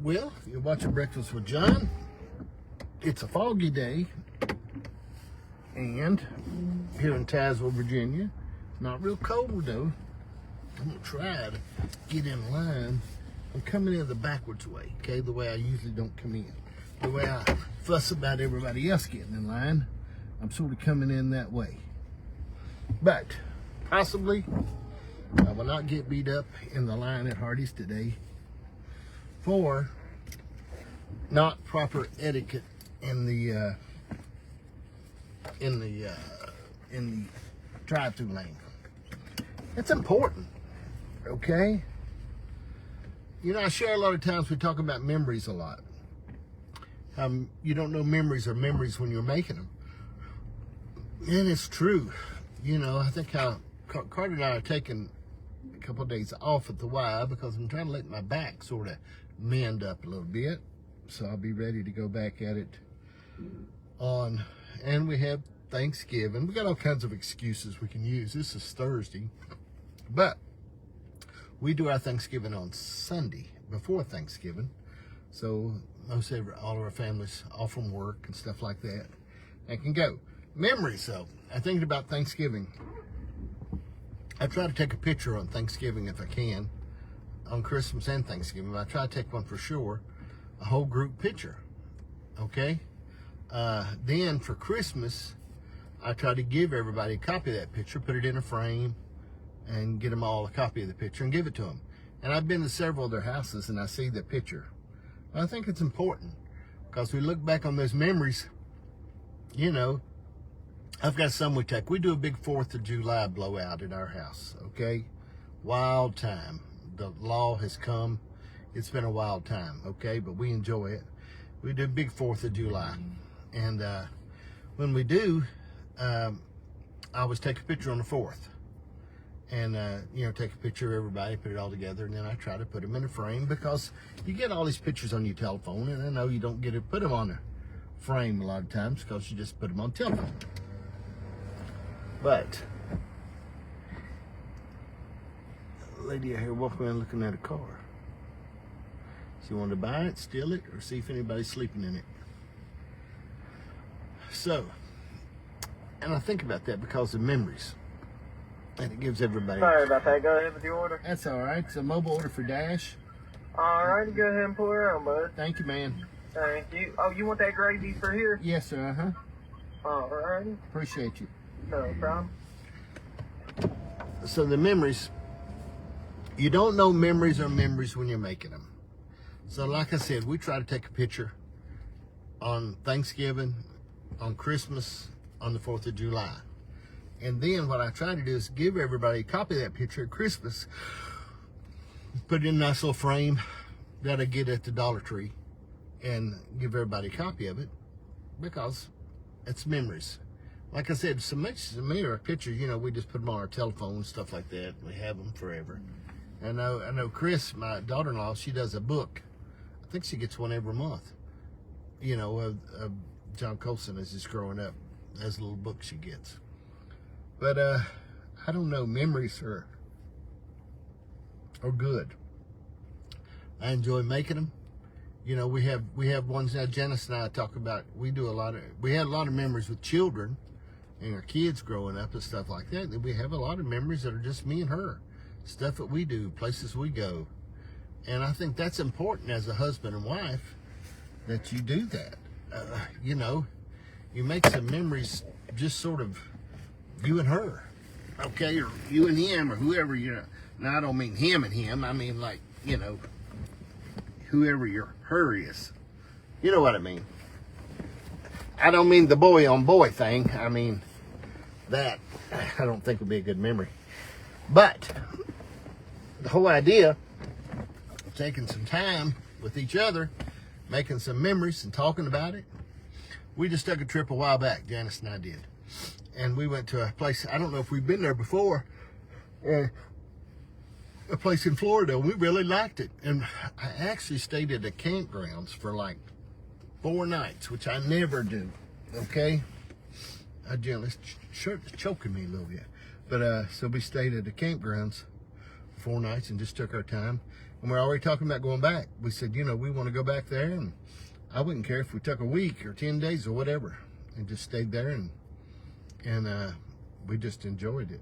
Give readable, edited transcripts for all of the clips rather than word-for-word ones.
Well, you're watching Breakfast with John. It's a foggy day, and here in Tazewell, Virginia, not real cold though. I'm gonna try to get in line. I'm coming in the backwards way, okay? The way I usually don't come in. The way I fuss about everybody else getting in line, I'm sort of coming in that way. But possibly, I will not get beat up in the line at Hardee's today for not proper etiquette in the drive-through lane. It's important, okay? You know, I share a lot of times, we talk about memories a lot. You don't know memories are memories when you're making them. And it's true. You know, I think how Carter and I are taking a couple of days off at the Y because I'm trying to let my back sort of mend up a little bit. So I'll be ready to go back at it and we have Thanksgiving. We got all kinds of excuses we can use. This is Thursday, but we do our Thanksgiving on Sunday before Thanksgiving. So all of our families off from work and stuff like that and can go. Memories though, I'm thinking about Thanksgiving. I try to take a picture on Thanksgiving if I can, on Christmas and Thanksgiving. I try to take one for sure, a whole group picture, okay? Then for Christmas, I try to give everybody a copy of that picture, put it in a frame, and get them all a copy of the picture and give it to them. And I've been to several of their houses and I see the picture. I think it's important because we look back on those memories. You know, I've got some we take. We do a big 4th of July blowout at our house, okay? Wild time. The law has come. It's been a wild time, okay? But we enjoy it. We do a big 4th of July. And when we do, I always take a picture on the 4th. And, you know, take a picture of everybody, put it all together, and then I try to put them in a frame because you get all these pictures on your telephone, and I know you don't get to put them on a frame a lot of times because you just put them on telephone. But, a lady out here walking around looking at a car. She wanted to buy it, steal it, or see if anybody's sleeping in it. So, and I think about that because of memories. And it gives everybody... Sorry about that. Go ahead with your order. That's all right. It's a mobile order for Dash. All right. Go ahead and pull her out, bud. Thank you, man. Thank you. Oh, you want that gravy for here? Yes, sir. Uh-huh. All right. Appreciate you. No problem. So the memories, you don't know memories are memories when you're making them. So like I said, we try to take a picture on Thanksgiving, on Christmas, on the 4th of July. And then what I try to do is give everybody a copy of that picture at Christmas, put it in a nice little frame that I get at the Dollar Tree, and give everybody a copy of it because it's memories. Like I said, so much to me are pictures, you know, we just put them on our telephone and stuff like that. We have them forever. And I know Chris, my daughter-in-law, she does a book. I think she gets one every month, you know, of John Colson as he's growing up. That's a little book she gets. But I don't know, memories are good. I enjoy making them. You know, we have ones now. Janice and I talk about. We had a lot of memories with children and our kids growing up and stuff like that. We have a lot of memories that are just me and her, stuff that we do, places we go, and I think that's important as a husband and wife that you do that. You know, you make some memories, just sort of you and her, okay, or you and him, or whoever you know. Now I don't mean him and him. I mean like, you know, whoever your her is. You know what I mean. I don't mean the boy on boy thing. I mean that I don't think would be a good memory. But the whole idea of taking some time with each other, making some memories and talking about it. We just took a trip a while back, Janice and I did. And we went to a place, I don't know if we've been there before, a place in Florida. We really liked it. And I actually stayed at the campgrounds for like 4 nights, which I never do, okay? I generally, it's choking me a little bit. But so we stayed at the campgrounds for 4 nights and just took our time. And we're already talking about going back. We said, you know, we want to go back there, and I wouldn't care if we took a week or 10 days or whatever and just stayed there, and we just enjoyed it.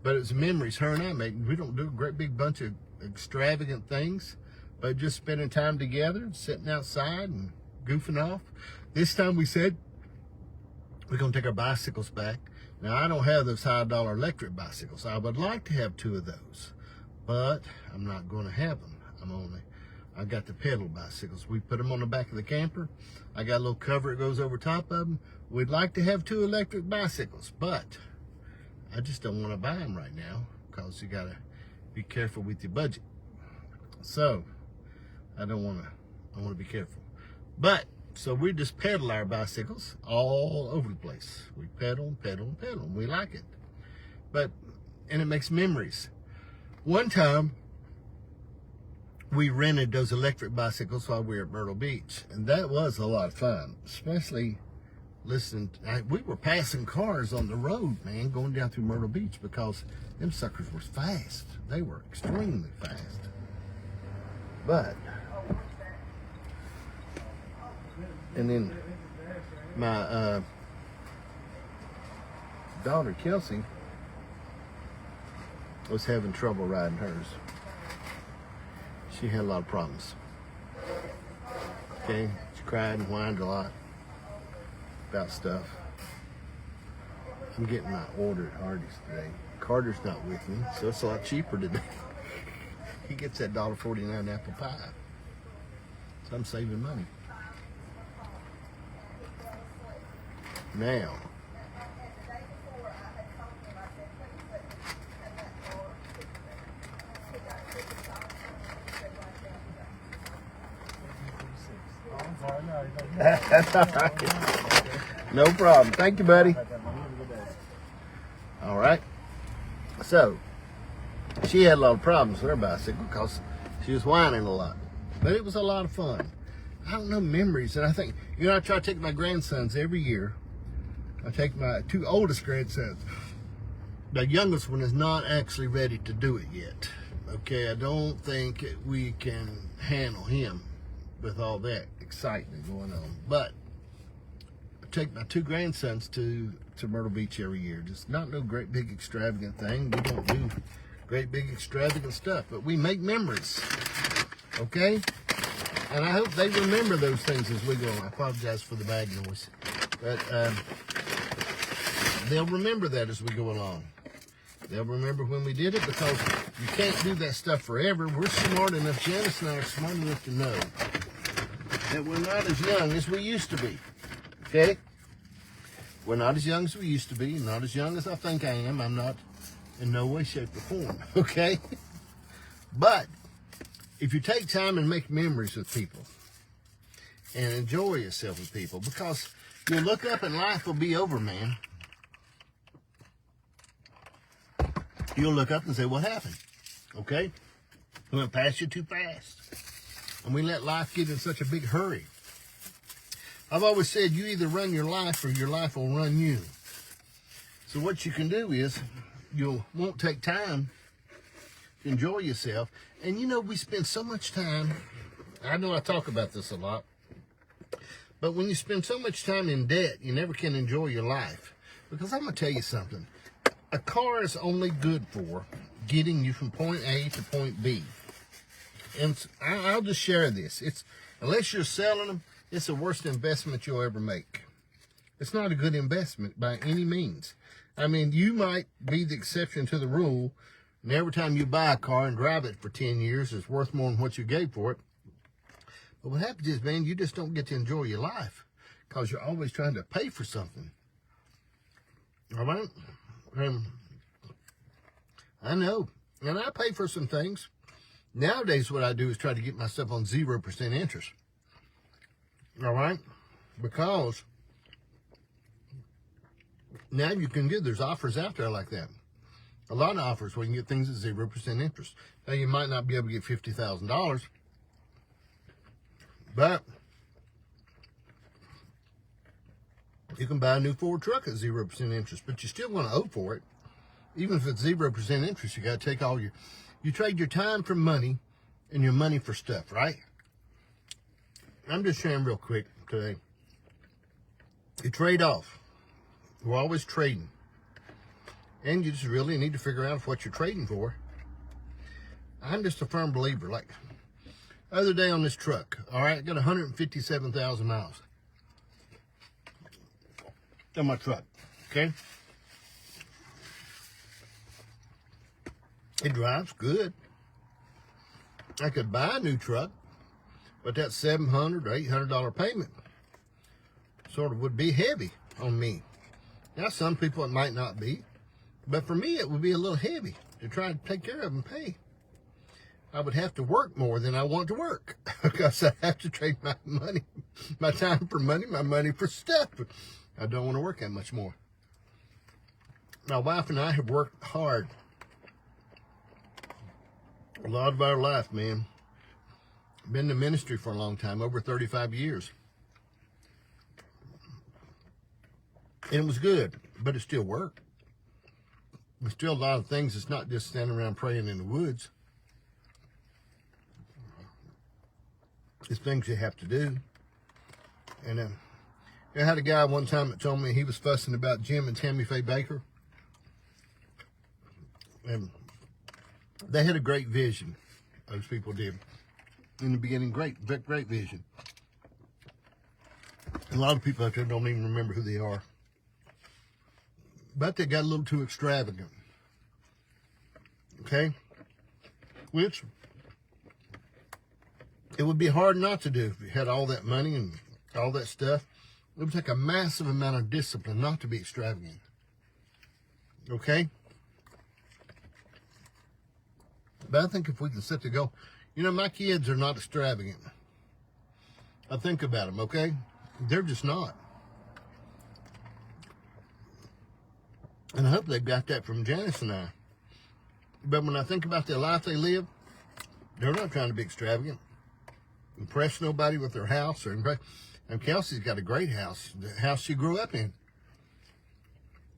But it was memories her and I made. We don't do a great big bunch of extravagant things, but just spending time together, sitting outside and goofing off. This time we said we're going to take our bicycles back. Now, I don't have those high-dollar electric bicycles. I would like to have 2 of those, but I'm not going to have them. I got the pedal bicycles. We put them on the back of the camper. I got a little cover that goes over top of them. We'd like to have 2 electric bicycles, but I just don't want to buy them right now because you got to be careful with your budget. So I want to be careful. But so we just pedal our bicycles all over the place. We pedal, pedal, pedal. We like it. And it makes memories. One time, we rented those electric bicycles while we were at Myrtle Beach. And that was a lot of fun, especially listening. We were passing cars on the road, man, going down through Myrtle Beach because them suckers were fast. They were extremely fast. But, and then my daughter, Kelsey, was having trouble riding hers. She had a lot of problems. Okay, she cried and whined a lot about stuff. I'm getting my order at Hardee's today. Carter's not with me, so it's a lot cheaper today. He gets that $1.49 apple pie. So I'm saving money. Now, that's all right. No problem. Thank you, buddy. All right. So, she had a lot of problems with her bicycle because she was whining a lot. But it was a lot of fun. I don't know, memories. And I think, you know, I try to take my grandsons every year. I take my 2 oldest grandsons. The youngest one is not actually ready to do it yet. Okay, I don't think we can handle him with all that excitement going on. But I take my 2 grandsons to Myrtle Beach every year. Just not no great big extravagant thing. We don't do great big extravagant stuff, but we make memories. Okay? And I hope they remember those things as we go on. I apologize for the bag noise. But they'll remember that as we go along. They'll remember when we did it because you can't do that stuff forever. We're smart enough, Janice and I are smart enough to know that we're not as young as we used to be. Okay? We're not as young as we used to be, not as young as I think I am. I'm not in no way, shape, or form. Okay? But if you take time and make memories with people and enjoy yourself with people, because you'll look up and life will be over, man. You'll look up and say, what happened? Okay? We went past you too fast. And we let life get in such a big hurry. I've always said you either run your life or your life will run you. So what you can do is you won't take time to enjoy yourself. And you know, we spend so much time, I know I talk about this a lot, but when you spend so much time in debt, you never can enjoy your life. Because I'm going to tell you something. A car is only good for getting you from point A to point B. And I'll just share this. Unless you're selling them, it's the worst investment you'll ever make. It's not a good investment by any means. I mean, you might be the exception to the rule, and every time you buy a car and drive it for 10 years, it's worth more than what you gave for it. But what happens is, man, you just don't get to enjoy your life because you're always trying to pay for something. All right? I know. And I pay for some things. Nowadays, what I do is try to get myself on 0% interest. All right? Because now you can get, there's offers out there like that. A lot of offers where you can get things at 0% interest. Now, you might not be able to get $50,000, but you can buy a new Ford truck at 0% interest, but you're still going to owe for it. Even if it's 0% interest, you got to take all you trade your time for money, and your money for stuff, right? I'm just sharing real quick today. You trade off. We're always trading. And you just really need to figure out what you're trading for. I'm just a firm believer. Like, the other day on this truck, all right, I got 157,000 miles on my truck, okay? It drives good. I could buy a new truck, but that $700 or $800 payment sort of would be heavy on me. Now, some people it might not be, but for me, it would be a little heavy to try to take care of and pay. I would have to work more than I want to work because I have to trade my money, my time for money, my money for stuff. I don't want to work that much more. My wife and I have worked hard a lot of our life, man. Been in ministry for a long time, over 35 years. And it was good, but it still worked. There's still a lot of things. It's not just standing around praying in the woods. It's things you have to do. And I had a guy one time that told me he was fussing about Jim and Tammy Faye Baker. And they had a great vision. Those people did. In the beginning, great vision. A lot of people out there don't even remember who they are. But they got a little too extravagant. Okay? Which it would be hard not to do if you had all that money and all that stuff. It would take a massive amount of discipline not to be extravagant. Okay? But I think if we can set the goal, you know, my kids are not extravagant. I think about them, okay? They're just not. And I hope they got that from Janice and I. But when I think about the life they live, they're not trying to be extravagant. Impress nobody with their house or impress. And Kelsey's got a great house, the house she grew up in.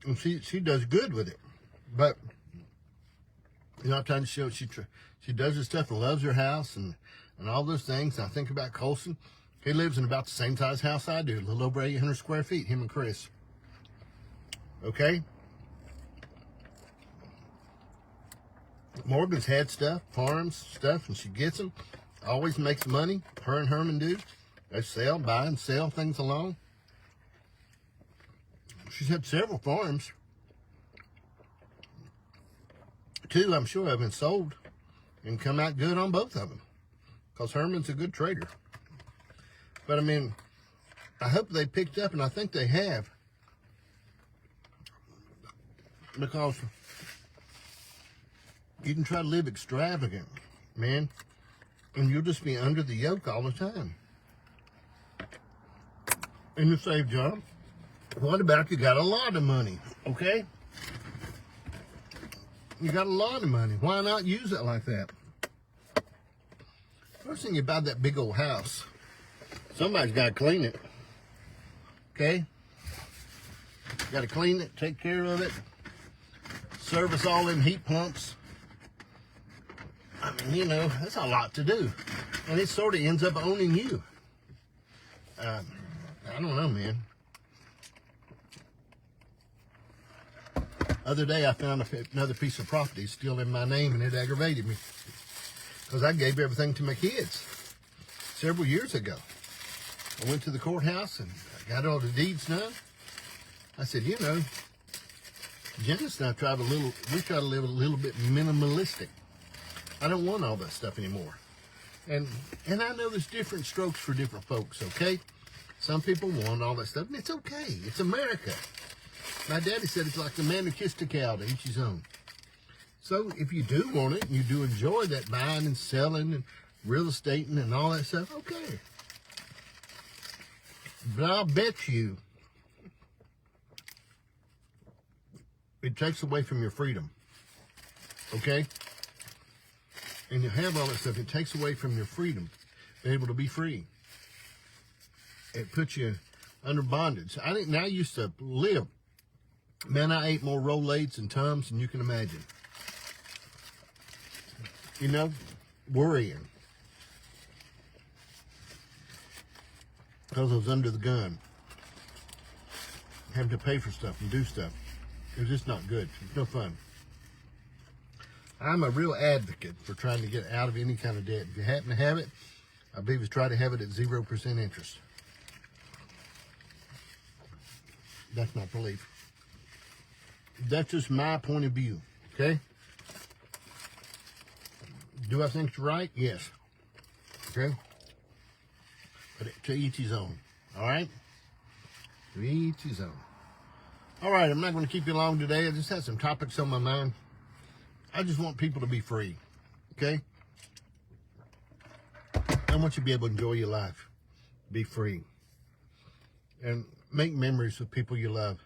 And she does good with it. But you're not trying to show she does her stuff and loves her house and all those things. And I think about Colson. He lives in about the same size house I do, a little over 800 square feet, him and Chris. Okay? Morgan's had stuff, farms, stuff, and she gets them. Always makes money. Her and Herman do. They sell, buy, and sell things along. She's had several farms. 2, I'm sure, have been sold and come out good on both of them because Herman's a good trader. But, I mean, I hope they picked up, and I think they have, because you can try to live extravagant, man, and you'll just be under the yoke all the time. And you say, John, what about you got a lot of money, okay? You got a lot of money. Why not use it like that? First thing, you buy that big old house. Somebody's got to clean it, okay? Got to clean it, take care of it, service all them heat pumps. I mean, you know, that's a lot to do. And it sort of ends up owning you. I don't know, man. Other day, I found another piece of property still in my name, and it aggravated me. Because I gave everything to my kids several years ago. I went to the courthouse and I got all the deeds done. I said, you know, Janice and I try to live a little bit minimalistic. I don't want all that stuff anymore. And I know there's different strokes for different folks, okay? Some people want all that stuff, and it's okay. It's America. My daddy said it's like the man who kissed a cow, to each his own. So if you do want it, and you do enjoy that buying and selling and real estating and all that stuff, okay. But I'll bet you it takes away from your freedom, okay? And you have all that stuff, it takes away from your freedom, being able to be free. It puts you under bondage. I used to live, man, I ate more Rolaids and Tums than you can imagine. You know, worrying, because I was under the gun, having to pay for stuff and do stuff. It was just not good. It's no fun. I'm a real advocate for trying to get out of any kind of debt. If you happen to have it, I believe it's try to have it at 0% interest. That's my belief. That's just my point of view, okay? Do I think it's right? Yes. Okay? But to each his own, all right? To each his own. All right, I'm not going to keep you long today. I just had some topics on my mind. I just want people to be free, okay? I want you to be able to enjoy your life, be free, and make memories with people you love.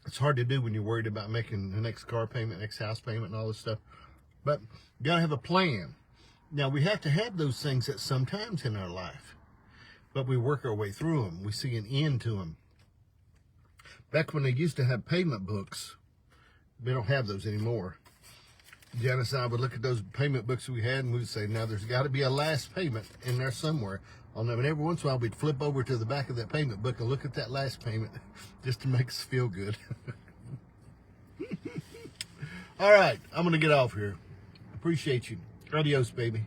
It's hard to do when you're worried about making the next car payment, next house payment, and all this stuff. But you got to have a plan. Now, we have to have those things at some times in our life, but we work our way through them. We see an end to them. Back when they used to have payment books, we don't have those anymore. Janice and I would look at those payment books we had, and we'd say, now there's got to be a last payment in there somewhere. And every once in a while, we'd flip over to the back of that payment book and look at that last payment just to make us feel good. All right, I'm going to get off here. Appreciate you. Adios, baby.